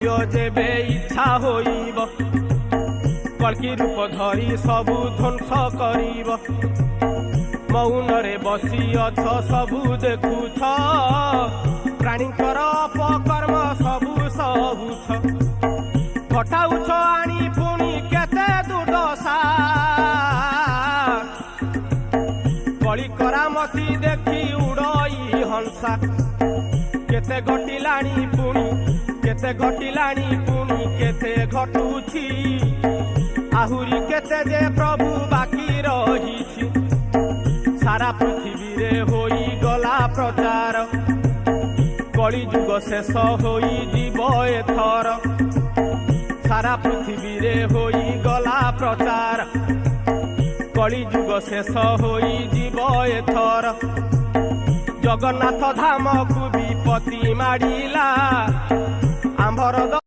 जेबे इच्छा होइब कल्कि रूप धरी सबु ध्वंस करिब मौन रे बसी अछ सबु देखुछ प्राणीकर अपकर्म सबु सहुछ घटाउछ आनी पुणी केते दुर्दशा कली करामती देखी उड़ई हंसा केते घटिलाणी पुणी केते घटिलाणी पुणी केते घटुछि आहुरी केते जे प्रभु बाकी रहिछि सारा पृथ्वी रे होई गला प्रचार कली जुग शेष होई जीव एथर सारा पृथ्वी रे होई गला प्रचार कली जुग शेष होई जीव एथर जगन्नाथ धाम को विपत्ति माडिला आंभर